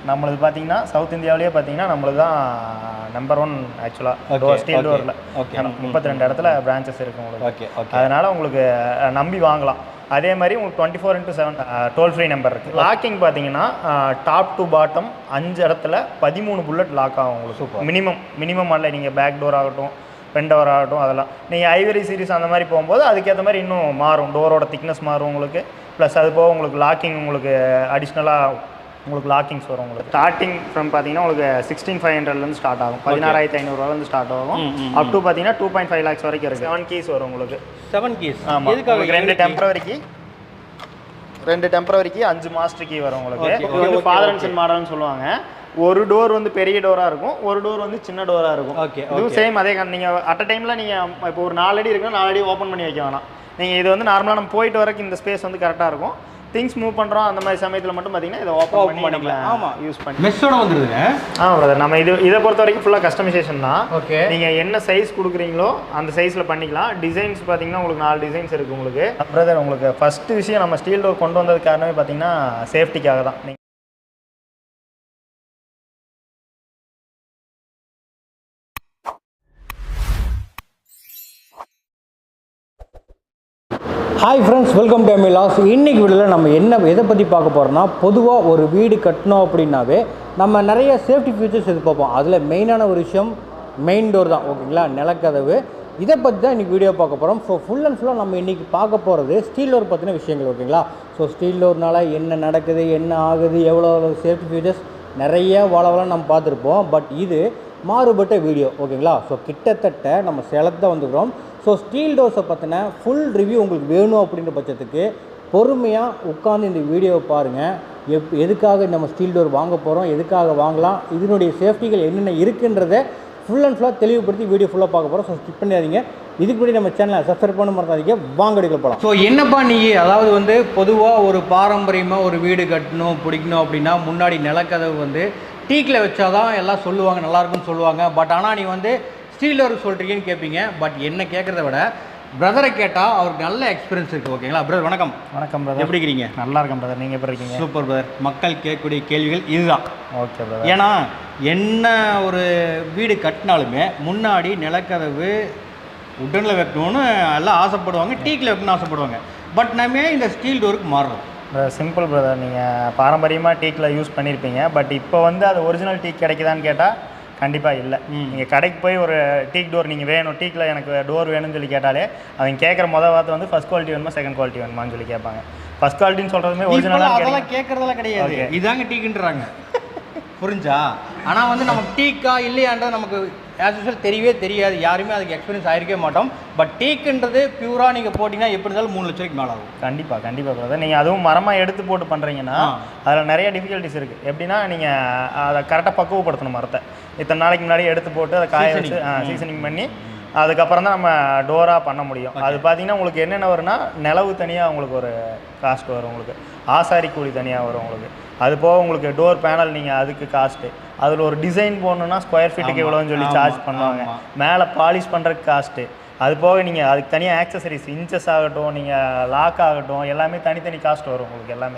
நம்மளுக்கு பார்த்தீங்கன்னா சவுத் இந்தியாவிலேயே பார்த்தீங்கன்னா நம்மளுக்கு தான் நம்பர் 1 ஆக்சுவலாக ஸ்டீல் டோரில். 32 இடத்துல பிரான்ச்சஸ் இருக்குது உங்களுக்கு. அதனால் உங்களுக்கு நம்பி வாங்கலாம். அதே மாதிரி உங்களுக்கு 24/7 டோல் ஃப்ரீ நம்பர் இருக்குது. லாக்கிங் பார்த்தீங்கன்னா டாப் டு பாட்டம் 5 இடத்துல 13 புல்லட் லாக் ஆகும் உங்களுக்கு. மினிமம் அல்ல, நீங்கள் பேக் டோர் ஆகட்டும், பென் டோர் ஆகட்டும், அதெல்லாம் நீங்கள் ஐவரி சீரிஸ் அந்த மாதிரி போகும்போது அதுக்கேற்ற மாதிரி இன்னும் மாறும். டோரோட திக்னஸ் மாறும் உங்களுக்கு. ப்ளஸ் அது போக உங்களுக்கு லாக்கிங் உங்களுக்கு அடிஷ்னலாக உங்களுக்கு லாக்கிங்ஸ் வரும். உங்களுக்கு ஸ்டார்டிங் ஃப்ரம் பார்த்தீங்கன்னா உங்களுக்கு 16,500லேருந்து ஸ்டார்ட் ஆகும். 16,500 ஸ்டார்ட் ஆகும். அப் டு பார்த்தீங்கன்னா 2.5 lakhs வரைக்கும் இருக்குது. 7 keys வரும் உங்களுக்கு. 7 keys ஆமாம். உங்களுக்கு 2 டெம்பரவரிக்கு 5 மாஸ்டர் கீ வரும் உங்களுக்கு. இது வந்து ஃபாதர் அண்ட் சன் மாடல்னு சொல்லுவாங்க. ஒரு டோர் வந்து பெரிய டோராக இருக்கும், ஒரு டோர் வந்து சின்ன டோராக இருக்கும். இதுவும் சேம் அதே. நீங்கள் அட் அ டைமில் நீங்கள் இப்போ ஒரு 4 அடி இருக்குன்னா 4 அடி ஓப்பன் பண்ணி வைக்க வேணாம். நீங்கள் இது வந்து நார்மலாக நம்ம போயிட்டு வரக்கு இந்த ஸ்பேஸ் வந்து கரெக்டாக இருக்கும். திங்ஸ் மூவ் பண்ணுறோம் அந்த மாதிரி சமயத்தில் மட்டும் பார்த்தீங்கன்னா இதை ஓப்பன் பண்ணிக்கலாம். ஆமாம், யூஸ் பண்ணி மெஷ்ஷோட வந்துடுதுங்க. பிரதர் நம்ம இதை பொறுத்த வரைக்கும் ஃபுல்லாக கஸ்டமைசேஷன் தான். ஓகே, நீங்கள் என்ன சைஸ் கொடுக்குறீங்களோ அந்த சைஸில் பண்ணிக்கலாம். டிசைன்ஸ் பார்த்தீங்கன்னா உங்களுக்கு 4 டிசைன்ஸ் இருக்குது உங்களுக்கு. பிரதர் உங்களுக்கு ஃபஸ்ட்டு விஷயம் நம்ம ஸ்டீல் டோர் கொண்டு வந்தது காரணமே பார்த்தீங்கன்னா சேஃப்டிக்காக தான். ஹாய் ஃப்ரெண்ட்ஸ், வெல்கம் டு எம்இலாஸ். இன்றைக்கி வீடியோவில் நம்ம எதை பற்றி பார்க்க போகிறோம்னா, பொதுவாக ஒரு வீடு கட்டணும் அப்படின்னாவே நம்ம நிறைய சேஃப்டி ஃபீச்சர்ஸ் எதிர்பார்ப்போம். அதில் மெயினான ஒரு விஷயம் மெயின் டோர் தான். ஓகேங்களா, நிலக்கதவு. இதை பற்றி தான் இன்றைக்கி வீடியோ பார்க்க போகிறோம். ஸோ ஃபுல் அண்ட் ஃபுல்லாக நம்ம இன்றைக்கி பார்க்க போகிறது ஸ்டீல் டோர் பற்றின விஷயங்கள். ஓகேங்களா, ஸோ ஸ்டீல் டோர்னால் என்ன நடக்குது, என்ன ஆகுது, எவ்வளோ சேஃப்டி ஃபீச்சர்ஸ் நிறைய வளவலாம் நம்ம பார்த்துருப்போம். பட் இது மாறுபட்ட வீடியோ. ஓகேங்களா, ஸோ கிட்டத்தட்ட நம்ம சேலத்தை வந்துக்கிறோம். ஸோ ஸ்டீல் டோர்ஸை பற்றின ஃபுல் ரிவ்யூ உங்களுக்கு வேணும் அப்படின்ற பட்சத்துக்கு பொறுமையாக உட்காந்து இந்த வீடியோவை பாருங்கள். எதுக்காக நம்ம ஸ்டீல் டோர் வாங்க போகிறோம், எதுக்காக வாங்கலாம், இதனுடைய சேஃப்டிகள் என்னென்ன இருக்குன்றதை ஃபுல் அண்ட் ஃபுல்லாக தெளிவுபடுத்தி வீடியோ ஃபுல்லாக பார்க்க போகிறோம். ஸோ ஸ்கிப் பண்ணிடாதீங்க. இதுக்கு முன்னாடி நம்ம சேனலை சப்ஸ்கிரைப் பண்ண மறக்காதீங்க. வாங்க எடுக்க போகலாம். ஸோ என்னப்பா நீங்கள், அதாவது வந்து பொதுவாக ஒரு பாரம்பரியமாக ஒரு வீடு கட்டணும் பிடிக்கணும் அப்படின்னா முன்னாடி நிலக்கதவு வந்து டீக்கில் வச்சாதான் எல்லாம் சொல்லுவாங்க, நல்லாயிருக்குன்னு சொல்லுவாங்க. பட் ஆனால் நீ வந்து ஸ்டீல் டோர் சொல்கிறீங்கன்னு கேட்பீங்க. பட் என்ன கேட்குறத விட பிரதரை கேட்டால் அவருக்கு நல்ல எக்ஸ்பீரியன்ஸ் இருக்குது. ஓகேங்களா பிரதர், வணக்கம். வணக்கம் பிரதர், எப்படி இருக்கிறீங்க? நல்லா இருக்கேன் பிரதர், நீங்கள் எப்படி இருக்கீங்க? Super brother. மக்கள் கேட்கக்கூடிய கேள்விகள் இதுதான். Okay brother. ஏன்னா என்ன ஒரு வீடு கட்டினாலுமே முன்னாடி நிலக்கதவு உடனில் வைக்கணும்னு எல்லாம் ஆசைப்படுவாங்க, டீக்கில் வைக்கணும்னு ஆசைப்படுவாங்க. பட் நம்ம இந்த ஸ்டீல் டோருக்கு மாறுறோம். சிம்பிள் பிரதர், நீங்கள் பாரம்பரியமாக டீக்கில் யூஸ் பண்ணியிருப்பீங்க. பட் இப்போ வந்து அது ஒரிஜினல் டீக் கிடைக்குதான்னு கேட்டால் கண்டிப்பாக இல்லை. நீங்கள் கடைக்கு போய் ஒரு டீக் டோர் நீங்கள் வேணும், டீக்கில் எனக்கு டோர் வேணும்னு சொல்லி கேட்டாலே அவங்க கேட்குற வார்த்தை வந்து ஃபஸ்ட் குவாலிட்டி வேணுமா செகண்ட் குவாலிட்டி வேணுமான்னு சொல்லி கேட்பாங்க. ஃபஸ்ட் குவாலிட்டின்னு சொல்கிறதுமே ஒரிஜினலாக அதெல்லாம் கேட்குறதெல்லாம் கிடையாது. இதாங்க டீக்குன்றாங்க, புரிஞ்சா? ஆனால் வந்து நம்ம டீக்கா இல்லையான்றது நமக்கு ஆஸ் யூஸ்வல் தெரியவே தெரியாது. யாருமே அதுக்கு எக்ஸ்பீரியன்ஸ் ஆகிருக்கவே மாட்டோம். பட் டீக்குன்றது பியூராக நீங்கள் போட்டிங்கன்னா எப்படி இருந்தாலும் 3 லட்ச ரூபாய்க்கு மேலே ஆகும். கண்டிப்பாக பிரதர். நீங்கள் அதுவும் மரமாக எடுத்து போட்டு பண்ணுறீங்கன்னா அதில் நிறைய டிஃபிகல்ட்டிஸ் இருக்குது. எப்படின்னா நீங்கள் அதை கரெக்டாக பக்குவப்படுத்தணும். மரத்தை இத்தனை நாளைக்கு முன்னாடி எடுத்து போட்டு அதை காய வச்சு சீசனிங் பண்ணி அதுக்கப்புறம் தான் நம்ம டோராக பண்ண முடியும். அது பார்த்தீங்கன்னா உங்களுக்கு என்னென்ன வரும்னா, நிலவு தனியாக உங்களுக்கு ஒரு காஸ்ட் வரும், உங்களுக்கு ஆசாரி கூலி தனியாக வரும் உங்களுக்கு. அது போக உங்களுக்கு டோர் பேனல் நீங்கள் அதுக்கு காஸ்ட்டு, அதில் ஒரு டிசைன் போடணுன்னா ஸ்கொயர் ஃபீட்டுக்கு இவ்வளோன்னு சொல்லி சார்ஜ் பண்ணுவாங்க. மேலே பாலிஷ் பண்ணுறதுக்கு காஸ்ட்டு, அது போக நீங்கள் அதுக்கு தனியாக ஆக்சசரிஸ் இன்ச்சஸ் ஆகட்டும், நீங்கள் லாக் ஆகட்டும், எல்லாமே தனித்தனி காஸ்ட் வரும் உங்களுக்கு. எல்லாமே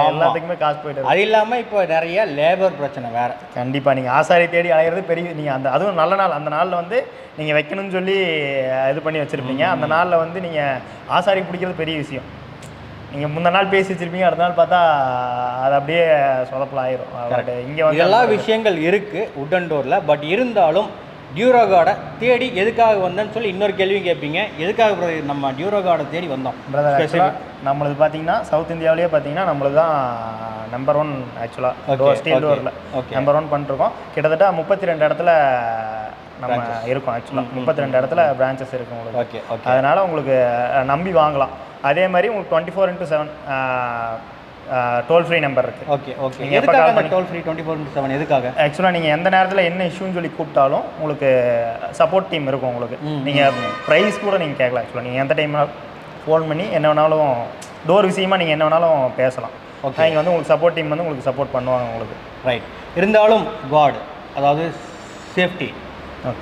எல்லாத்துக்குமே காஸ்ட் போயிட்டு. அது இல்லாமல் இப்போ நிறைய லேபர் பிரச்சனை வேறு. கண்டிப்பாக நீங்கள் ஆசாரி தேடி அலையிறது பெரிய. நீங்கள் அதுவும் நல்ல நாள், அந்த நாளில் வந்து நீங்கள் வைக்கணும்னு சொல்லி இது பண்ணி வச்சுருப்பீங்க. அந்த நாளில் வந்து நீங்கள் ஆசாரி பிடிக்கிறது பெரிய விஷயம். நீங்கள் முந்தின நாள் பேசி வச்சுருப்பீங்க, அடுத்த நாள் பார்த்தா அது அப்படியே சொதப்பல் ஆயிரும். பட் இங்கே வந்து எல்லா விஷயங்கள் இருக்குது உட்டன் டோரில். பட் இருந்தாலும் டியூரோகார்டை தேடி எதுக்காக வந்தேன்னு சொல்லி இன்னொரு கேள்வியும் கேட்பீங்க. எதுக்காக நம்ம டியூரோகார்டை தேடி வந்தோம் பிரதர்? நம்மளுக்கு பார்த்தீங்கன்னா சவுத் இந்தியாவிலேயே பார்த்தீங்கன்னா நம்மளுக்கு தான் நம்பர் 1 ஆக்சுவலாக ஸ்டீல் டோரில் நம்பர் 1 பண்ணிருக்கோம். கிட்டத்தட்ட 32 இடத்துல நம்ம இருக்கோம். ஆக்சுவலாக 32 இடத்துல பிரான்ச்சஸ் இருக்குது உங்களுக்கு. அதனால் உங்களுக்கு நம்பி வாங்கலாம். அதே மாதிரி உங்களுக்கு 24/7 டோல் ஃப்ரீ நம்பர் இருக்குது. ஓகே. எதுக்காக டோல் ஃப்ரீ 24/7 எதுக்காக? ஆக்சுவலாக நீங்கள் எந்த நேரத்தில் என்ன இஷ்யூன்னு சொல்லி கூப்பிட்டாலும் உங்களுக்கு சப்போர்ட் டீம் இருக்கும் உங்களுக்கு. நீங்கள் ப்ரைஸ் கூட நீங்கள் கேட்கலாம். ஆக்சுவலாக நீங்கள் எந்த டைமில் ஃபோன் பண்ணி என்ன வேணாலும் டோர் விஷயமாக நீங்கள் என்ன வேணாலும் பேசலாம். நீங்கள் வந்து உங்களுக்கு சப்போர்ட் டீம் வந்து உங்களுக்கு சப்போர்ட் பண்ணுவாங்க உங்களுக்கு. ரைட். இருந்தாலும் கார்டு, அதாவது சேஃப்டி,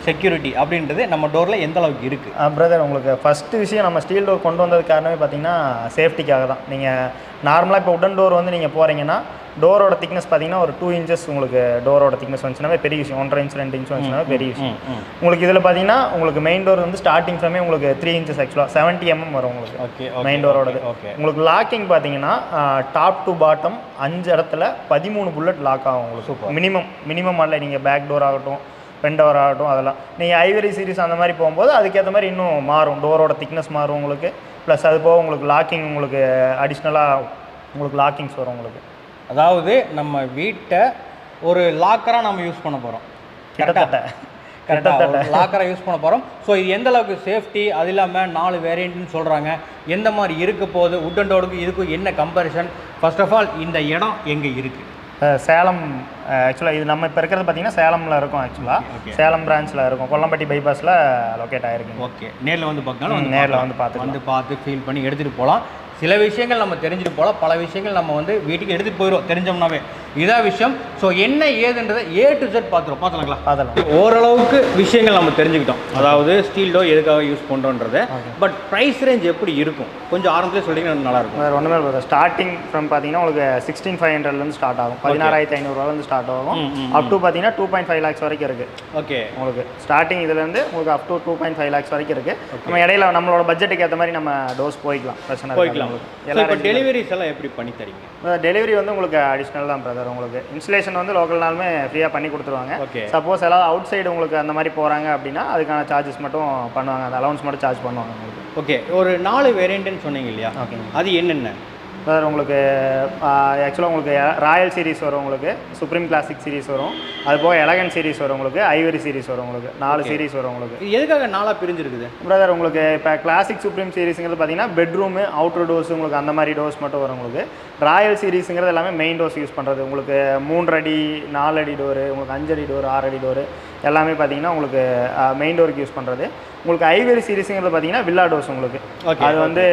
செக்யூரிட்டி அப்படின்றது நம்ம டோரில் எந்த அளவுக்கு இருக்குது? பிரதர், உங்களுக்கு ஃபஸ்ட்டு விஷயம் நம்ம ஸ்டீல் டோர் கொண்டு வந்தது காரணமே பார்த்தீங்கன்னா சேஃப்டிக்காக தான். நீங்கள் நார்மலாக இப்போ உடன் டோர் வந்து நீங்கள் போகிறீங்கன்னா டோரோட திக்னஸ் பார்த்தீங்கன்னா ஒரு 2 inches உங்களுக்கு டோரோட திக்னஸ் வந்துச்சுனாவே பெரிய விஷயம். 1.5 inch 2 inch வந்துச்சுனாவே பெரிய விஷயம். உங்களுக்கு இதில் பார்த்தீங்கன்னா உங்களுக்கு மெயின் டோர் வந்து ஸ்டார்டிங் ஃப்ரமே உங்களுக்கு 3 inches ஆக்சுவலாக 70 mm வரும் உங்களுக்கு மெயின் டோரோடது. உங்களுக்கு லாக்கிங் பார்த்தீங்கன்னா டாப் டு பாட்டம் 5 இடத்துல 13 புல்லட் லாக் ஆகும் உங்களுக்கு மினிமம் அல்ல. நீங்கள் பேக் டோர் ஆகட்டும் ஃப்ரண்ட் டோர் ஆகட்டும் அதெல்லாம் நீங்கள் ஐவரி சீரிஸ் அந்த மாதிரி போகும்போது அதுக்கேற்ற மாதிரி இன்னும் மாறும். டோரோட திக்னஸ் மாறும் உங்களுக்கு. ப்ளஸ் அது போக உங்களுக்கு லாக்கிங் உங்களுக்கு அடிஷ்னலாக உங்களுக்கு லாக்கிங்ஸ் வரும் உங்களுக்கு. அதாவது நம்ம வீட்டை ஒரு லாக்கராக நம்ம யூஸ் பண்ண போகிறோம். கரெக்டாக லாக்கராக யூஸ் பண்ண போகிறோம். ஸோ இது எந்த அளவுக்கு சேஃப்டி, அது இல்லாமல் 4 வேரியண்ட்னு சொல்கிறாங்க. எந்த மாதிரி இருக்க போகுது, உட் அண்ட் டோருக்கு இதுக்கும் என்ன கம்பேரிசன்? ஃபர்ஸ்ட் ஆஃப் ஆல் இந்த இடம் எங்கே இருக்குது? சேலம் ஆக்சுவலாக இது நம்ம இப்போ இருக்கிறது பார்த்தீங்கன்னா சேலமில் இருக்கும். ஆக்சுவலாக சேலம் பிரான்ச்சில் இருக்கும். கொல்லம்பட்டி பைபாஸில் லொக்கேட் ஆகிருக்கு. ஓகே, நேரில் வந்து பார்க்கணும். நேரில் வந்து பார்த்து ஃபீல் பண்ணி எடுத்துகிட்டு போகலாம். சில விஷயங்கள் நம்ம தெரிஞ்சுட்டு போகலாம், பல விஷயங்கள் நம்ம வந்து வீட்டுக்கு எடுத்துகிட்டு போயிடும் தெரிஞ்சோம்னாவே. இதான் விஷயம். ஸோ என்ன ஏதுன்றதை A to Z பார்த்துலாங்களா? அதெல்லாம் ஓரளவுக்கு விஷயங்கள் நம்ம தெரிஞ்சுக்கிட்டோம். அதாவது ஸ்டீல் டோர் எதுக்காக யூஸ் பண்ணுறோன்றது. பட் ப்ரைஸ் ரேஞ்ச் எப்படி இருக்கும் கொஞ்சம் ஆரம்பத்திலே சொல்லிங்கன்னா நல்லாயிருக்கும். வேறு ஒன்றுமே இல்லை. ஸ்டார்டிங் ஃப்ரம் பார்த்தீங்கன்னா உங்களுக்கு 16,500 ஸ்டார்ட் ஆகும். 16,500 ஸ்டார்ட் ஆகும். அப் டு பார்த்தீங்கன்னா 2.5 lakhs வரைக்கும் இருக்குது. ஓகே, உங்களுக்கு ஸ்டார்டிங் இதுலேருந்து உங்களுக்கு அப் டு 2.5 lakhs வரைக்கும் இருக்குது. நம்ம இடையில நம்மளோட பட்ஜெட்டுக்கு ஏற்ற மாதிரி நம்ம டோஸ் போய்க்கலாம், பிரச்சனை போய்க்கலாம். எல்லாரும் டெலிவரிஸ் எல்லாம் எப்படி பண்ணி தரீங்க? டெலிவரி வந்து உங்களுக்கு அடிஷ்னல் தான் பிரதர். உங்களுக்கு இன்ஸ்டலேஷன் வந்து லோக்கல்னாலுமே ஃப்ரீயாக பண்ணி கொடுத்துருவாங்க. சப்போஸ் எல்லாம் அவுட் சைடு உங்களுக்கு அந்த மாதிரி போகிறாங்க அப்படின்னா அதுக்கான சார்ஜஸ் மட்டும் பண்ணுவாங்க. அந்த அலவுன்ஸ் மட்டும் சார்ஜ் பண்ணுவாங்க உங்களுக்கு. ஓகே, ஒரு 4 வேரியண்ட்னு சொன்னீங்க இல்லையா? ஓகே, அது என்னென்ன சார்? உங்களுக்கு ஆக்சுவலாக உங்களுக்கு ராயல் சீரிஸ் வரும், உங்களுக்கு சுப்ரீம் கிளாசிக் சீரிஸ் வரும், அது போக எலகன் சீரிஸ் வரும், உங்களுக்கு ஐவரி சீரிஸ் வரும், உங்களுக்கு 4 சீரிஸ் வரும். உங்களுக்கு எதுக்காக 4 பிரிஞ்சிருக்குது பிரதர்? உங்களுக்கு இப்போ கிளாசிக் சுப்ரீம் சீரிஸுங்கிறது பார்த்தீங்கன்னா பெட்ரூமு அவுட்டர் டோர்ஸ் உங்களுக்கு அந்த மாதிரி டோர்ஸ் மட்டும் வரும். உங்களுக்கு ராயல் சீரிஸுங்கிறது எல்லாமே மெயின் டோர்ஸ் யூஸ் பண்ணுறது. உங்களுக்கு 3 அடி 4 அடி டோரு, உங்களுக்கு 5 அடி டோர் 6 அடி டோரு எல்லாமே பார்த்தீங்கன்னா உங்களுக்கு மெயின் டோருக்கு யூஸ் பண்ணுறது. உங்களுக்கு ஐவரி சீரிஸுங்கிறது பார்த்தீங்கன்னா வில்லா டோர்ஸ். உங்களுக்கு அது வந்து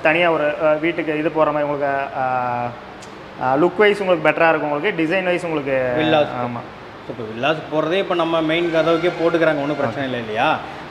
தனியாக ஒரு வீட்டுக்கு இது போகிற மாதிரி உங்களுக்கு லுக் வைஸ் உங்களுக்கு பெட்டராக இருக்கும். உங்களுக்கு டிசைன் வைஸ் உங்களுக்கு வில்லாஸ். ஆமாம், இப்போ வில்லாஸுக்கு போகிறதே இப்போ நம்ம மெயின் கதவுக்கே போட்டுக்கிறாங்க, ஒன்றும் பிரச்சனை இல்லை இல்லையா?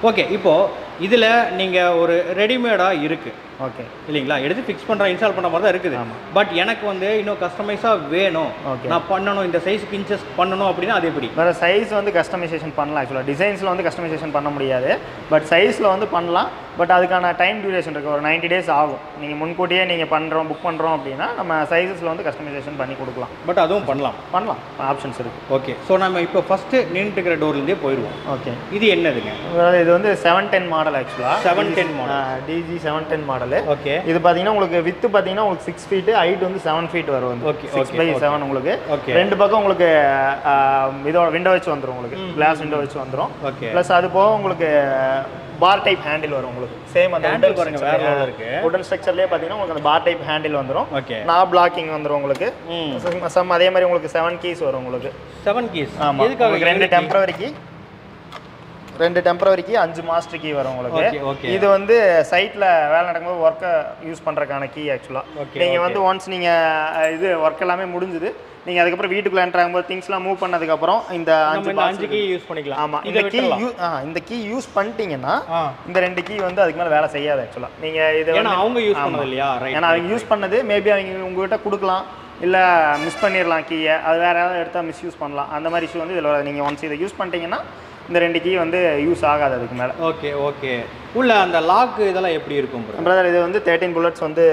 ஓகே, இப்போது இதில் நீங்கள் ஒரு ரெடிமேடாக இருக்குது, ஓகே இல்லைங்களா? எடுத்து ஃபிக்ஸ் பண்ணுற இன்ஸ்டால் பண்ணுற மாதிரி தான் இருக்குது. பட் எனக்கு வந்து இன்னும் கஸ்டமைஸாக வேணும், நான் பண்ணணும், இந்த சைஸுக்கு இன்ச்சஸ் பண்ணணும் அப்படின்னா அது எப்படி? வேறு சைஸ் வந்து கஸ்டமைசேஷன் பண்ணலாம். ஆக்சுவலாக டிசைன்ஸில் வந்து கஸ்டமைசேஷன் பண்ண முடியாது, பட் சைஸில் வந்து பண்ணலாம். பட் அதுக்கான டைம் டியூரேஷன் இருக்குது, ஒரு 90 days ஆகும். நீங்கள் முன்கூட்டியே நீங்கள் புக் பண்ணுறோம் அப்படின்னா நம்ம சைஸஸில் வந்து கஸ்டமைசேஷன் பண்ணி கொடுக்கலாம். பட் அதுவும் பண்ணலாம், ஆப்ஷன்ஸ் இருக்குது. ஓகே, ஸோ நம்ம இப்போ ஃபஸ்ட்டு நின்றுக்கிற டோர்லேருந்தே போயிடுவோம். ஓகே, இது என்னதுங்க? இது வந்து 710 மாடல். ஆக்சுவலாக 710 மாடல், DG 710 மாடல். ஓகே, இது பார்த்தீங்கன்னா உங்களுக்கு வித்து பார்த்தீங்கன்னா உங்களுக்கு 6 feet, ஹைட் வந்து 7 feet வரும். வந்து 6x7 உங்களுக்கு. ரெண்டு பக்கம் உங்களுக்கு இதோட விண்டோ வச்சு வந்துடும், உங்களுக்கு கிளாஸ் விண்டோ வச்சு வந்துடும். ப்ளஸ் அது போக உங்களுக்கு பார் டைப் ஹேண்டில் வரும். உங்களுக்கு சேம் அந்த உடன் ஸ்ட்ரக்சர்லேயே பார்த்தீங்கன்னா உங்களுக்கு அந்த பார் டைப் ஹேண்டில் வந்துடும். நாப் லாக்கிங் வந்துடும் உங்களுக்கு. அதே மாதிரி உங்களுக்கு 7 keys வரும். உங்களுக்கு 7 keys. ஆமாம், உங்களுக்கு 2 டெம்பரவரி கீ 5 மாஸ்டர் கீ வரும் உங்களுக்கு. இது வந்து சைட்டில் வேலை நடக்கும்போது ஒர்க்கை யூஸ் பண்ணுறதுக்கான கீ. ஆக்சுவலாக நீங்கள் வந்து ஒன்ஸ் நீங்கள் இது ஒர்க் எல்லாமே முடிஞ்சுது, நீங்கள் அதுக்கப்புறம் வீட்டுக்குள்ள என்டர் ஆகும்போது திங்ஸ்லாம் மூவ் பண்ணதுக்கப்புறம் இந்த 5 கீ யூஸ் பண்ணிக்கலாம். ஆமாம், இந்த கீ யூஸ் பண்ணிட்டீங்கன்னா இந்த 2 கீ வந்து அதுக்கு மேலே வேலை செய்யாது. ஆக்சுவலாக நீங்கள் இது அவங்க யூஸ் பண்ணது இல்லையா? ஏன்னா அவங்க யூஸ் பண்ணது மேபி அவங்க உங்கள்கிட்ட கொடுக்கலாம், இல்லை மிஸ் பண்ணிடலாம் கீயை, அது வேறு யாராவது எடுத்தால் மிஸ்யூஸ் பண்ணலாம். அந்த மாதிரி இஷ்யூ வந்து இதில் நீங்கள் ஒன்ஸ் இதை யூஸ் பண்ணிட்டீங்கன்னா இந்த 2 கீ வந்து யூஸ் ஆகாது அதுக்கு மேலே. ஓகே, உள்ள அந்த லாக் இதெல்லாம் எப்படி இருக்கும் பிரதர்? இது வந்து 13 bullets வந்து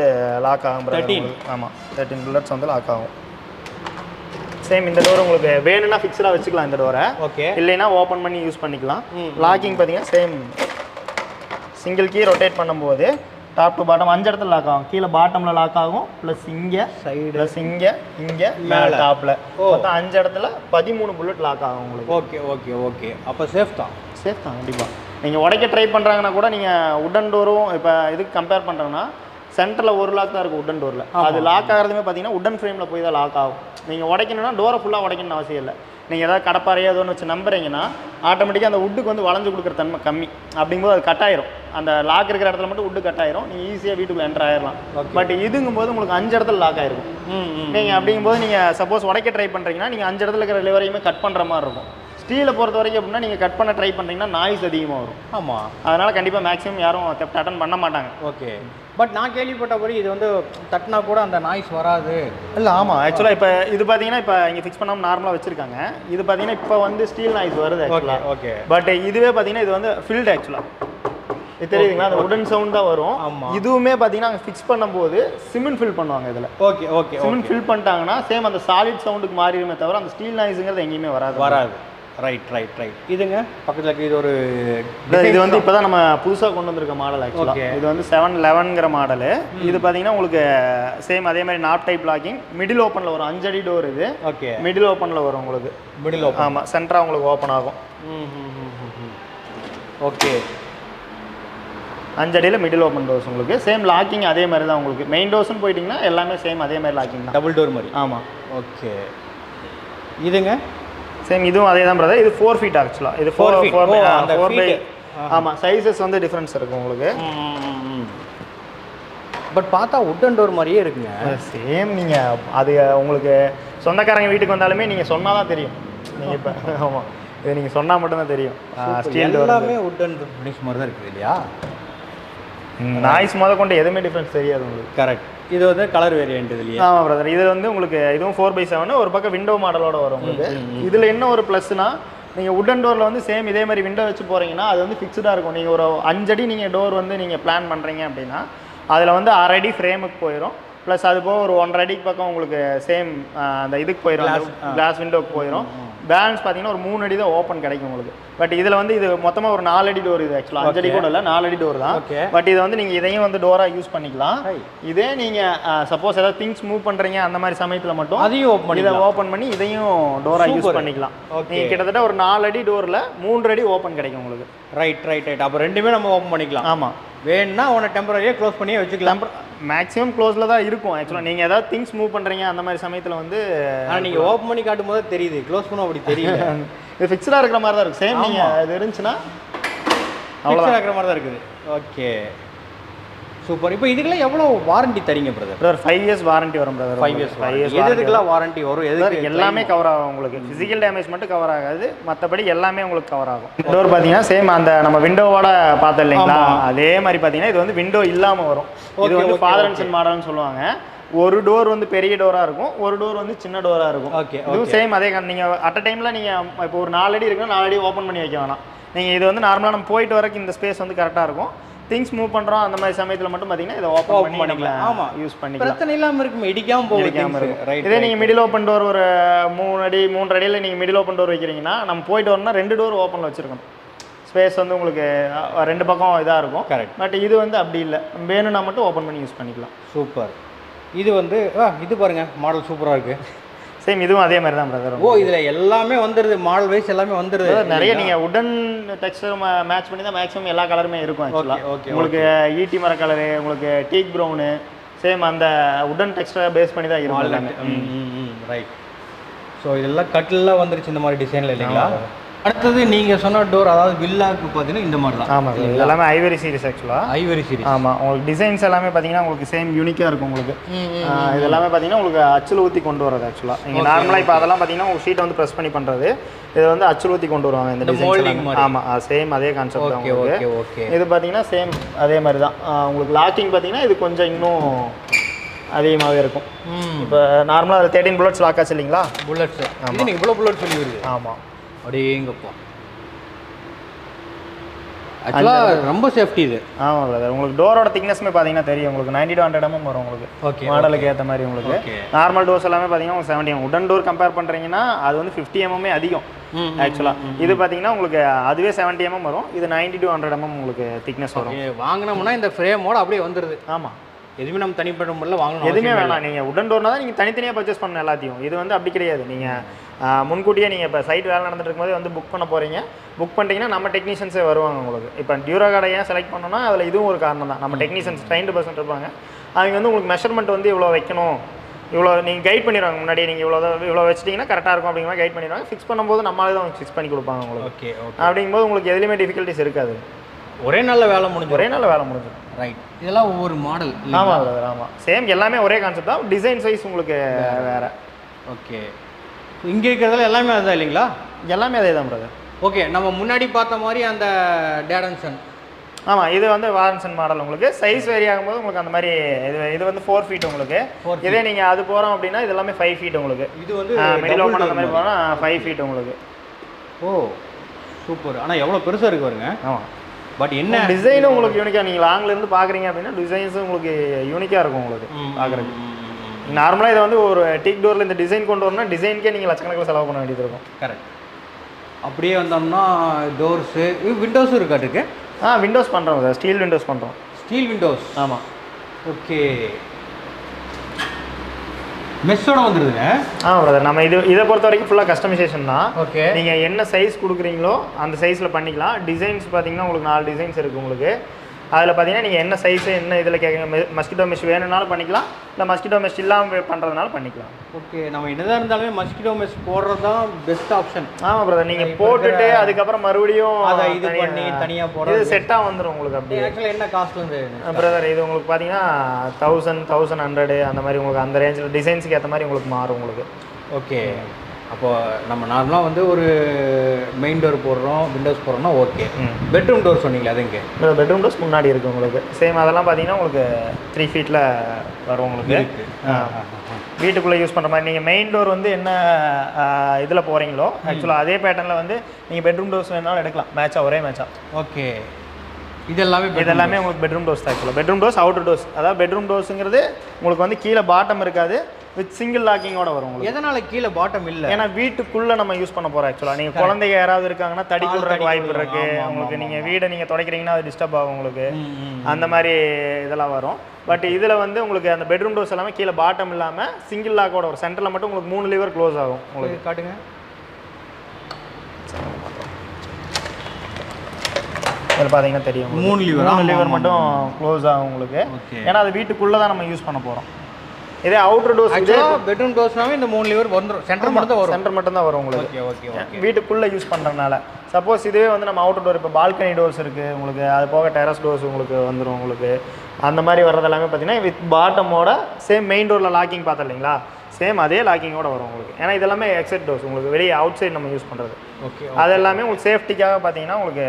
லாக் ஆகும். 13? ஆமாம், 13 bullets வந்து லாக் ஆகும். சேம் இந்த டோர் உங்களுக்கு வேணும்னா ஃபிக்ஸ்டாக வச்சுக்கலாம் இந்த டோரை. ஓகே, இல்லைன்னா ஓப்பன் பண்ணி யூஸ் பண்ணிக்கலாம். லாக்கிங் பார்த்தீங்கன்னா சேம் சிங்கிள் கீ ரொட்டேட் பண்ணும்போது டாப் டு பாட்டம் 5 இடத்துல லாக் ஆகும். கீழே பாட்டமில் லாக் ஆகும், ப்ளஸ் இங்கே சைடு, ப்ளஸ் இங்கே மேலே டாப்பில் மொத்தம் 5 இடத்துல 13 புல்லட் லாக் ஆகும் உங்களுக்கு. ஓகே, அப்போ சேஃப் தான் கண்டிப்பாக. நீங்கள் உடைக்க ட்ரை பண்ணுறாங்கன்னா கூட நீங்கள் உடன் டோரும் இப்போ இதுக்கு கம்பேர் பண்ணுறோன்னா சென்டரில் ஒரு லாக் தான் இருக்கும் உடன் டோரில். அது லாக் ஆகிறதுமே பார்த்தீங்கன்னா உடன் ஃப்ரேமில் போய் தான் லாக் ஆகும். நீங்கள் உடைக்கணும்னா டோரை ஃபுல்லாக உடைக்கணும்னு அவசியம் இல்லை. நீங்கள் ஏதாவது கடப்பாறையோ ஏதோ ஒன்று வச்சு நம்புறீங்கன்னா ஆட்டோமேட்டிக்காக அந்த உட்டுக்கு வந்து வளைஞ்சு கொடுக்குற தன்மை கம்மி. அப்படிங்கும்போது அது கட் ஆயிரும். அந்த லாக் இருக்கிற இடத்துல மட்டும் உட்டு கட் ஆயிரும், நீங்கள் ஈஸியாக வீட்டுக்குள்ள என்டர் ஆயிடலாம். பட் இதுங்கும்போது உங்களுக்கு 5 இடத்துல லாக் ஆயிருக்கும். நீங்கள் அப்படிங்கும்போது நீங்கள் சப்போஸ் உடைக்க ட்ரை பண்ணுறீங்கன்னா நீங்கள் 5 இடத்துல இருக்கிற லிவரையுமே கட் பண்ணுற மாதிரி இருக்கும். ஸ்டீலை பொறுத்த வரைக்கும் அப்படின்னா நீங்கள் கட் பண்ண ட்ரை பண்ணுறீங்கன்னா நாய்ஸ் அதிகமாக வரும். ஆமாம், அதனால் கண்டிப்பாக மேக்ஸிமம் யாரும் தெஃப்ட் அட்டன் பண்ண மாட்டாங்க. ஓகே. பட் நான் கேள்விப்பட்டபடி இது வந்து தட்டினா கூட அந்த நாய்ஸ் வராது. இல்லை, ஆமாம். ஆக்சுவலாக இப்போ இது பார்த்தீங்கன்னா இப்போ இங்கே ஃபிக்ஸ் பண்ணாமல் நார்மலாக வச்சுருக்காங்க. இது பார்த்தீங்கன்னா இப்போ வந்து ஸ்டீல் நாய்ஸ் வருது ஆக்சுவலாக. ஓகே. பட் இதுவே பார்த்தீங்கன்னா இது வந்து ஃபில்டு ஆக்சுவலாக. இது தெரியுதுங்களா, அந்த உடன் சவுண்ட் தான் வரும். இதுவுமே பார்த்தீங்கன்னா அங்கே ஃபிக்ஸ் பண்ணும்போது சிமெண்ட் ஃபில் பண்ணுவாங்க இதில். Okay okay. சிமெண்ட் ஃபில் பண்ணிட்டாங்கன்னா சேம் அந்த சாலிட் சவுண்டுக்கு மாறிடுமே தவிர அந்த ஸ்டீல் நாய்ஸுங்கிறது எங்கேயுமே வராது. Right right right. இதுங்க பக்கத்தில் இருக்குது. இது ஒரு இது வந்து இப்போ தான் நம்ம புதுசாக கொண்டு வந்திருக்க மாடல் ஆக்சுவலாக. இது வந்து 711ங்கிற மாடலு. இது பார்த்தீங்கன்னா உங்களுக்கு சேம் அதே மாதிரி நாப் டைப் லாக்கிங், மிடில் ஓப்பனில் வரும். 5 அடி டோர் இது. ஓகே. மிடில் ஓப்பனில் வரும் உங்களுக்கு. Middle open. ஆமாம், சென்டராக உங்களுக்கு ஓப்பன் ஆகும். ஓகே. 5 அடியில் மிடில் ஓப்பன் டோர்ஸ் உங்களுக்கு. சேம் லாக்கிங் அதே மாதிரி தான் உங்களுக்கு. மெயின் டோர்ஸ்னு போயிட்டிங்கன்னா எல்லாமே சேம் அதே மாதிரி லாக்கிங் தான். டபுள் டோர் மாதிரி. ஆமாம். ஓகே. இதுங்க சேம் இதுவும் அதே தான் பிரதர். இது 4 ஃபீட் ஆக்சுவலாக. இது 4 பை. ஆமாம், சைஸஸ் வந்து டிஃப்ரென்ஸ் இருக்கும் உங்களுக்கு. பட் பார்த்தா உட்டன் டோர் மாதிரியே இருக்குங்க. சேம். நீங்கள் அது உங்களுக்கு சொந்தக்காரங்க வீட்டுக்கு வந்தாலுமே நீங்கள் சொன்னால் தான் தெரியும். நீங்கள் இப்போ ஆமாம், இது நீங்கள் சொன்னால் மட்டும்தான் தெரியும். ஸ்டீல் எல்லாமே உட்டன் ஃபினிஷ் மாதிரி தான் இருக்குது இல்லையா? நாய்ஸ் முத கொண்டு எதுவுமே டிஃப்ரென்ஸ் தெரியாது உங்களுக்கு. கரெக்ட். இது வந்து கலர் வேரியன்ட் இதுலையே. ஆமாம் பிரதர். இது வந்து உங்களுக்கு இதுவும் 4x7 ஒரு பக்கம் விண்டோ மாடலோட வரும் உங்களுக்கு. இதில் என்ன ஒரு ப்ளஸ்னா, நீங்கள் உட்டன் டோரில் வந்து சேம் இதே மாதிரி விண்டோ வச்சு போகிறீங்கன்னா அது வந்து ஃபிக்ஸ்டாக இருக்கும். நீங்கள் ஒரு 5 அடி நீங்கள் டோர் வந்து நீங்கள் பிளான் பண்ணுறீங்க அப்படின்னா அதில் வந்து 6 அடி ஃப்ரேமுக்கு போயிடும். ப்ளஸ் அது போக ஒரு 1.5 அடிக்கு பக்கம் உங்களுக்கு சேம் அந்த இதுக்கு போயிடும், கிளாஸ் விண்டோக்கு போயிடும். பேலன்ஸ் பார்த்தீங்கன்னா ஒரு 3 அடி தான் ஓப்பன் கிடைக்கும் உங்களுக்கு. பட் இதில் வந்து இது மொத்தமாக ஒரு 4 அடி டோர். இது ஆக்சுவலாக 5 அடி கூட இல்லை, 4 அடி டோர் தான். பட் இதை வந்து நீங்கள் இதையும் வந்து டோராக யூஸ் பண்ணிக்கலாம். இதே நீங்கள் சப்போஸ் ஏதாவது திங்ஸ் மூவ் பண்ணுறீங்க அந்த மாதிரி சமயத்தில் மட்டும் அதையும் ஓப்பன் பண்ணி இதையும் டோராக யூஸ் பண்ணிக்கலாம். நீங்கள் கிட்டத்தட்ட ஒரு 4 அடி டோரில் 3 அடி ஓப்பன் கிடைக்கும் உங்களுக்கு. Right right right. அப்போ ரெண்டுமே நம்ம ஓப்பன் பண்ணிக்கலாம். ஆமாம். வேணும்னா உன்னை டெம்பரரியாக க்ளோஸ் பண்ணியே வச்சுக்கலாம். மேக்ஸிமம் க்ளோஸில் தான் இருக்கும் ஆக்சுவலாக. நீங்கள் ஏதாவது திங்ஸ் மூவ் பண்ணுறீங்க அந்த மாதிரி சமயத்தில் வந்து நீங்கள் ஓப்பன் பண்ணி காட்டும் போது தெரியுது, க்ளோஸ் பண்ண அப்படி தெரியல. இது ஃபிக்ஸ்டாக இருக்கிற மாதிரி தான் இருக்குது. சேம் நீங்கள் இது இருந்துச்சுன்னா அவ்வளோ இருக்கிற மாதிரி தான் இருக்குது. Okay, super. இப்போ இதுக்கெல்லாம் எவ்வளோ வாரண்டி தரீங்க பிரதர்? 5 இயர்ஸ் வாரண்டி வரும் பிரதர். 5 இயர்ஸ். எதுக்கெல்லாம் வாரண்டி வரும்? எதுக்கு? எல்லாமே கவர் ஆகும் உங்களுக்கு. ஃபிசிக்கல் டேமேஜ் மட்டும் கவர் ஆகாது, மற்றபடி எல்லாமே உங்களுக்கு கவர் ஆகும். டோர் பார்த்தீங்கன்னா சேம் அந்த நம்ம விண்டோவோட பார்த்தோம் இல்லைங்களா, அதே மாதிரி பார்த்தீங்கன்னா இது வந்து விண்டோ இல்லாமல் வரும். இது வந்து ஃபாதர் அண்ட் சன் மாடல்னு சொல்லுவாங்க. ஒரு டோர் வந்து பெரிய டோராக இருக்கும், ஒரு டோர் வந்து சின்ன டோராக இருக்கும். ஓகே. இதுவும் சேம் அதே. நீங்கள் அட் அ டைமில் நீங்கள் இப்போ ஒரு 4 அடி இருக்குன்னா 4 அடி ஓப்பன் பண்ணி வைக்க வேணாம். நீங்கள் இது வந்து நார்மலாக நம்ம போயிட்டு வரக்கு இந்த ஸ்பேஸ் வந்து கரெக்டாக இருக்கும். திங்ஸ் மூவ் பண்ணுறோம் அந்த மாதிரி சமயத்தில் மட்டும் பார்த்தீங்கன்னா இதை ஓப்பன் பண்ணிக்கலாம். ஆமாம், யூஸ் பண்ணிக்கலாம். பிரச்சனை இல்லாமல் இருக்கும், இடிக்காமல் போகாமல் இருக்கும். இதே நீங்கள் மிடில் ஓப்பன் டோர் ஒரு 3 அடி 3.5 அடியில் நீங்கள் மிடில் ஓப்பன் டோர் வைக்கிறீங்கன்னா நம்ம போயிட்டு வரணும்னா 2 டோர் ஓப்பனில் வச்சுருக்கணும். ஸ்பேஸ் வந்து உங்களுக்கு 2 பக்கம் இதாக இருக்கும். கரெக்ட். பட் இது வந்து அப்படி இல்லை, வேணும்னா மட்டும் ஓப்பன் பண்ணி யூஸ் பண்ணிக்கலாம். சூப்பர். இது வந்து இது பாருங்கள், மாடல் சூப்பராக இருக்குது. சேம் இதுவும் அதே மாதிரி தான் பிரதர். ஓ, இதில் எல்லாமே வந்துடுது, மாடல் வைஸ் எல்லாமே வந்துடுது. நிறைய நீங்கள் உடன் டெக்ஸ்டர் மேட்ச் பண்ணி தான் மேக்ஸிமம் எல்லா கலருமே இருக்கும் ஆக்சுவலாக. உங்களுக்கு ஈட்டி மர கலரு, உங்களுக்கு டீக் ப்ரௌனு, சேம் அந்த உடன் டெக்ஸ்டரை பேஸ் பண்ணி தான் இருக்கும். ரைட். ஸோ இதெல்லாம் கட்டிலெலாம் வந்துருச்சு இந்த மாதிரி டிசைனில் இல்லைங்களா? அடுத்தது நீங்கள் சொன்ன டோர், அதாவது வில்லாவுக்கு பார்த்தீங்கன்னா இந்த மாதிரி தான். ஆமாம், இது எல்லாமே ஐவரி சீரிஸ் ஆக்சுவலாக. Ivory series. ஆமாம், உங்களுக்கு டிசைன்ஸ் எல்லாமே பார்த்தீங்கன்னா உங்களுக்கு சேம் யூனிக்காக இருக்கும் உங்களுக்கு. இது எல்லாமே பார்த்தீங்கன்னா உங்களுக்கு அச்சில் ஊற்றி கொண்டு வரது ஆக்சுவலாக. நீங்கள் நார்மலாக இப்போ அதெல்லாம் பார்த்தீங்கன்னா உங்கள் ஷீட்டை வந்து ப்ரெஸ் பண்ணி பண்ணுறது, இது வந்து அச்சில் ஊற்றி கொண்டு வருவாங்க இந்த டிசைன். ஆமாம், சேம் அதே கான்செப்ட் தான் உங்களுக்கு. இது பார்த்தீங்கன்னா சேம் அதே மாதிரி தான். உங்களுக்கு லாக்கிங் பார்த்தீங்கன்னா இது கொஞ்சம் இன்னும் அதிகமாகவே இருக்கும். இப்போ நார்மலாக 13 புல்லட்ஸ் லாக் ஆச்சு இல்லைங்களா? புல்லட்ஸ். ஆமாம், இவ்வளோ புல்லட் சொல்லி வருது. ஆமாம், அப்படியேங்கப்பா. ஆக்சுவலாக ரொம்ப சேஃப்டி இது. ஆமாம் பிரதர். உங்களுக்கு டோரோட திக்னஸ்மே பார்த்தீங்கன்னா தெரியும் உங்களுக்கு 90 to 100 mm வரும் உங்களுக்கு. ஓகே, மாடலுக்கு ஏற்ற மாதிரி உங்களுக்கு. நார்மல் டோர்ஸ் எல்லாமே பார்த்தீங்கன்னா உங்களுக்கு 70 mm. உடன் டோர் கம்பேர் பண்ணுறீங்கன்னா அது வந்து 50 mm அதிகம் ஆக்சுவலாக. இது பார்த்தீங்கன்னா உங்களுக்கு அதுவே 70 mm வரும், இது 90 to 100 mm உங்களுக்கு திக்னஸ் வரும். வாங்கினோம்னா இந்த ஃப்ரேமோட அப்படியே வந்துடுது. ஆமாம், எதுவுமே நம்ம தனிப்பட்ட முறையில் வாங்கணும் எதுவுமே வேணாம். நீங்கள் உடன் டோர்னா தான் நீங்கள் தனித்தனியாக பர்ச்சேஸ் பண்ணணும் எல்லாத்தையும். இது வந்து அப்படி கிடையாது. நீங்கள் முன்கூட்டியே நீங்கள் இப்போ சைட் வேலை நடந்துட்டு இருக்கும்போது வந்து புக் பண்ண போகிறீங்க. புக் பண்ணிட்டீங்கன்னா நம்ம டெக்னீஷியன்ஸே வருவாங்க உங்களுக்கு. இப்போ டியூராகார்டை ஏன் செலக்ட் பண்ணோன்னா அதில் இதுவும் ஒரு காரணம் தான். நம்ம டெக்னீஷியன்ஸ் ட்ரைன்டு பர்சன்ட் இருப்பாங்க. அவங்க வந்து உங்களுக்கு மெஷர்மெண்ட் வந்து இவ்வளோ வைக்கணும், இவ்வளோ நீங்கள் கைட் பண்ணிடுவாங்க. முன்னாடியே நீங்கள் இவ்வளோ வச்சிட்டிங்கன்னா கரெக்டாக இருக்கும் அப்படிங்கிற மாதிரி கைட் பண்ணிடுவாங்க. ஃபிக்ஸ் பண்ணும்போது நம்மளால தான் ஃபிக்ஸ் பண்ணி கொடுப்பாங்க உங்களுக்கு. ஓகே. அப்படிங்கும்போது உங்களுக்கு எதுலேயுமே டிஃபிகல்ட்டிஸ் இருக்காது. ஒரே நாளில் வேலை முடிஞ்சு முடிஞ்சிடும். ரைட். இதெல்லாம் ஒவ்வொரு மாடல். ஆமாம், சேம் எல்லாமே ஒரே கான்செப்ட் தான், டிசைன் சைஸ் உங்களுக்கு வேறு. ஓகே, இங்கே இருக்கிறதுல எல்லாமே அதுதான் இல்லைங்களா? எல்லாமே அதே தான் பிரதர். ஓகே, நம்ம முன்னாடி பார்த்த மாதிரி அந்த டேடன்சன். ஆமாம், இது வந்து வாரன்சன் மாடல். உங்களுக்கு சைஸ் வேரி ஆகும்போது உங்களுக்கு அந்த மாதிரி இது வந்து 4 ஃபீட் உங்களுக்கு. இதே நீங்கள் அது போகிறோம் அப்படின்னா இது எல்லாமே 5 ஃபீட் உங்களுக்கு. இது வந்து மிடில் ஓப்பன் அந்த மாதிரி போனால் 5 ஃபீட் உங்களுக்கு. ஓ சூப்பர். ஆனால் எவ்வளோ பெருசாக இருக்கு பாருங்க. ஆமாம், பட் என்ன டிசைனும் உங்களுக்கு யூனிக்காக, நீங்கள் லாங்லேருந்து பார்க்குறீங்க அப்படின்னா டிசைன்ஸும் உங்களுக்கு யூனிக்காக இருக்கும் உங்களுக்கு பார்க்குறதுக்கு. நார்மலாக இதை வந்து ஒரு டீக் டோரில் இந்த டிசைன் கொண்டு வரணும்னா டிசைனுக்கே நீங்கள் லட்சக்கணக்கில் செலவு பண்ண வேண்டியது இருக்கும். கரெக்ட். அப்படியே வந்தோம்னா டோர்ஸு, விண்டோஸும் இருக்காட்டுருக்கு. விண்டோஸ் பண்ணுறோம் சார், ஸ்டீல் விண்டோஸ் பண்ணுறோம். Steel Windows. ஆமாம். ஓகே, மெஸ்ஸோட வந்துடுதுங்க. பிரதர், நம்ம இதை பொறுத்த வரைக்கும் ஃபுல்லாக கஸ்டமைசேஷன் தான். ஓகே, நீங்கள் என்ன சைஸ் கொடுக்குறீங்களோ அந்த சைஸில் பண்ணிக்கலாம். டிசைன்ஸ் பார்த்தீங்கன்னா உங்களுக்கு 4 டிசைன்ஸ் இருக்குது உங்களுக்கு. அதில் பார்த்தீங்கன்னா நீங்கள் என்ன சைஸு என்ன இதில் கேட்குங்க, மஸ்கிட்டோ மெஷ் வேணும்னாலும் பண்ணிக்கலாம், இல்லை மஸ்கிட்டோ மெஷ் இல்லாமல் பண்ணுறதுனால பண்ணிக்கலாம். ஓகே, நம்ம என்னதான் இருந்தாலுமே மஸ்கிட்டோ மெஷ் போடுறது தான் பெஸ்ட் ஆப்ஷன். ஆமாம் பிரதர், நீங்கள் போட்டுட்டு அதுக்கப்புறம் மறுபடியும் அதை இது பண்ணி தனியாக போடுறது இது செட்டாக வந்துடும் உங்களுக்கு. அப்படி ஆக்சுவலாக என்ன காஸ்ட்லேருந்து பிரதர்? இது உங்களுக்கு பார்த்தீங்கன்னா 1000, 1100 அந்த மாதிரி உங்களுக்கு அந்த ரேஞ்சில் டிசைன்ஸுக்கு ஏற்ற மாதிரி உங்களுக்கு மாறும் உங்களுக்கு. ஓகே, அப்போது நம்ம நார்மலாக வந்து ஒரு மெயின் டோர் போடுறோம், விண்டோஸ் போடுறோம்னா ஓகே. பெட்ரூம் டோர் சொன்னீங்களா? அது இங்கே பெட்ரூம் டோர்ஸ் முன்னாடி இருக்குது உங்களுக்கு. சேம் அதெல்லாம் பார்த்தீங்கன்னா உங்களுக்கு 3 ஃபீட்டில் வரும் உங்களுக்கு. வீட்டுக்குள்ளே யூஸ் பண்ணுற மாதிரி நீங்கள் மெயின் டோர் வந்து என்ன இதில் போகிறீங்களோ ஆக்சுவலாக அதே பேட்டர்னில் வந்து நீங்கள் பெட்ரூம் டோர்ஸ் வேணாலும் எடுக்கலாம், மேட்சாக ஒரே மேட்சாக. ஓகே, இதெல்லாமே உங்களுக்கு பெட்ரூம் டோர்ஸ் தான். ஆக்சுவலாக பெட்ரூம் டோர்ஸ், அவுட்டர் டோர்ஸ். அதாவது பெட்ரூம் டோர்ஸுங்கிறது உங்களுக்கு வந்து கீழே பாட்டம் இருக்காது, வித் சிங்கிள் லாக்கிங்கோட வரும் உங்களுக்கு. எதனால கீழே பாட்டம் இல்லை? ஏன்னா வீட்டுக்குள்ளே நம்ம யூஸ் பண்ண போகிறோம். ஆக்சுவலாக நீங்கள் குழந்தைங்க யாராவது இருக்காங்கன்னா தடி கொடுறதுக்கு வாய்ப்பு இருக்குது உங்களுக்கு. நீங்கள் வீடை நீங்கள் துடைக்கிறீங்கன்னா அது டிஸ்டர்ப் ஆகும் உங்களுக்கு, அந்த மாதிரி இதெல்லாம் வரும். பட் இதில் வந்து உங்களுக்கு அந்த பெட்ரூம் டோர்ஸ் எல்லாமே கீழே பாட்டம் இல்லாமல் சிங்கிள் லாக்கோட ஒரு சென்டரில் மட்டும் உங்களுக்கு 3 லிவர் க்ளோஸ் ஆகும் உங்களுக்கு. காட்டுங்க. இதில் பார்த்தீங்கன்னா தெரியும் 3 லிவர் மட்டும் க்ளோஸ் ஆகும் உங்களுக்கு. ஏன்னா அது வீட்டுக்குள்ளே தான் நம்ம யூஸ் பண்ண போகிறோம். இதே அவுட்டர் டோர்ஸ், பெட்ரூம் டோர்ஸ்னாவே இந்த 3 லிவர் வந்துடும். சென்டர் மட்டும் தான் வரும். சென்டர் மட்டும் தான் வரும் உங்களுக்கு. Okay okay okay. வீட்டுக்குள்ளே யூஸ் பண்ணுறதுனால. சப்போஸ் இதுவே வந்து நம்ம அவுட்டர் டோர், இப்போ பால்கனி டோர்ஸ் இருக்குது உங்களுக்கு, அது போக டெரஸ் டோர்ஸ் உங்களுக்கு வந்துடும் உங்களுக்கு. அந்த மாதிரி வர்றது எல்லாமே பார்த்தீங்கன்னா வித் பாட்டமோட சேம் மெயின் டோரில் லாக்கிங் பார்த்தோம் இல்லைங்களா, சேம் அதே லாக்கிங்கோட வரும் உங்களுக்கு. ஏன்னா இதெல்லாமே எக்ஸெட் டோர்ஸ் உங்களுக்கு, வெளியே அவுட் சைடு நம்ம யூஸ் பண்ணுறது. ஓகே, அது எல்லாமே உங்களுக்கு சேஃப்டிக்காக பார்த்தீங்கன்னா உங்களுக்கு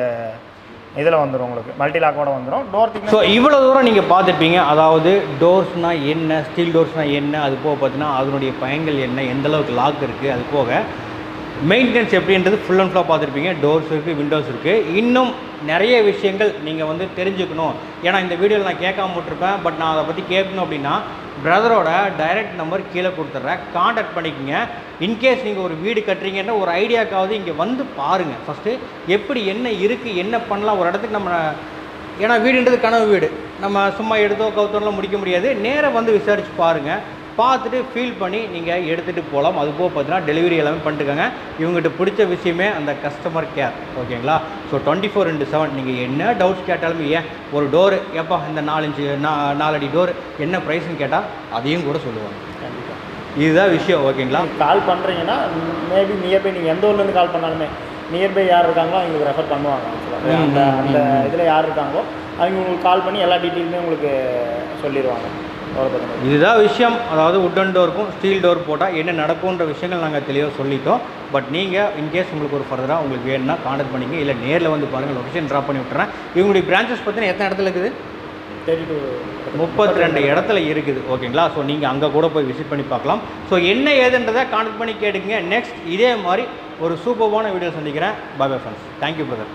இதில் வந்துடும் உங்களுக்கு, மல்டி லாக்கோட வந்துடும். Door thickness. ஸோ இவ்வளோ தூரம் நீங்கள் பார்த்துருப்பீங்க. அதாவது டோர்ஸ்னால் என்ன, ஸ்டீல் டோர்ஸ்னால் என்ன, அது போக பார்த்தீங்கன்னா அதனுடைய பயன்கள் என்ன, எந்தளவுக்கு லாக் இருக்குது, அது போக மெயின்டெனன்ஸ் எப்படின்றது ஃபுல் அண்ட் ஃபுல்லாக பார்த்துருப்பீங்க. டோர்ஸ் இருக்குது, விண்டோஸ் இருக்குது. இன்னும் நிறைய விஷயங்கள் நீங்கள் வந்து தெரிஞ்சுக்கணும். ஏன்னா இந்த வீடியோவில் நான் கேட்காம விட்டுருப்பேன், பட் நான் அதை பற்றி கேட்கணும் அப்படின்னா பிரதரோட டைரக்ட் நம்பர் கீழே கொடுத்துட்றேன், காண்டாக்ட் பண்ணிக்கோங்க. இன்கேஸ் நீங்கள் ஒரு வீடு கட்டுறீங்கன்னா ஒரு ஐடியாக்காவது இங்கே வந்து பாருங்கள். ஃபஸ்ட்டு எப்படி என்ன இருக்குது, என்ன பண்ணலாம் ஒரு இடத்துக்கு நம்ம. ஏன்னா வீடுன்றது கனவு வீடு, நம்ம சும்மா எடுத்தோ கவுத்தோலாம் முடிக்க முடியாது. நேராக வந்து விசாரித்து பாருங்கள், பார்த்துட்டு ஃபீல் பண்ணி நீங்கள் எடுத்துகிட்டு போகலாம். அது போக பார்த்தீங்கன்னா டெலிவரி எல்லாமே பண்ணிட்டுருக்காங்க. இவங்ககிட்ட பிடிச்ச விஷயமே அந்த கஸ்டமர் கேர். ஓகேங்களா? ஸோ 24/7 நீங்கள் என்ன டவுட்ஸ் கேட்டாலுமே, ஏன் ஒரு டோரு எப்போ இந்த 4 அடி டோர் என்ன ப்ரைஸ்ன்னு கேட்டால் அதையும் கூட சொல்லுவாங்க. கண்டிப்பாக இதுதான் விஷயம். ஓகேங்களா? கால் பண்ணுறீங்கன்னா மேபி நியர்பை நீங்கள் எந்த ஊர்லேருந்து கால் பண்ணாலுமே நியர்பை யார் இருக்காங்களோ அவங்களுக்கு ரெஃபர் பண்ணுவாங்க. அந்த அந்த இதில் யார் இருக்காங்களோ அவங்க உங்களுக்கு கால் பண்ணி எல்லா டீட்டெயிலுமே உங்களுக்கு சொல்லிடுவாங்க. இதுதான் விஷயம். அதாவது உட்டன் டோருக்கும் ஸ்டீல் டோர் போட்டால் என்ன நடக்கும்ன்ற விஷயங்கள் நாங்கள் தெளிவாக சொல்லிட்டோம். பட் நீங்கள் இன்கேஸ் உங்களுக்கு ஒரு ஃபர்தராக உங்களுக்கு வேணும்னா கான்டாக்ட் பண்ணிங்க, இல்லை நேரில் வந்து பாருங்கள். லொக்கேஷன் ட்ராப் பண்ணி விட்டுறேன். இவங்களுடைய பிரான்ச்சஸ் பார்த்தீங்கன்னா எத்தனை இடத்துல இருக்குது? 32 இடத்துல இருக்குது. ஓகேங்களா? ஸோ நீங்கள் அங்கே கூட போய் விசிட் பண்ணி பார்க்கலாம். ஸோ என்ன ஏதுன்றதை கான்டாக்ட் பண்ணி கேட்டுக்குங்க. நெக்ஸ்ட் இதே மாதிரி ஒரு சூப்பர்வான வீடியோ சந்திக்கிறேன். Bye bye friends. Thank you brother.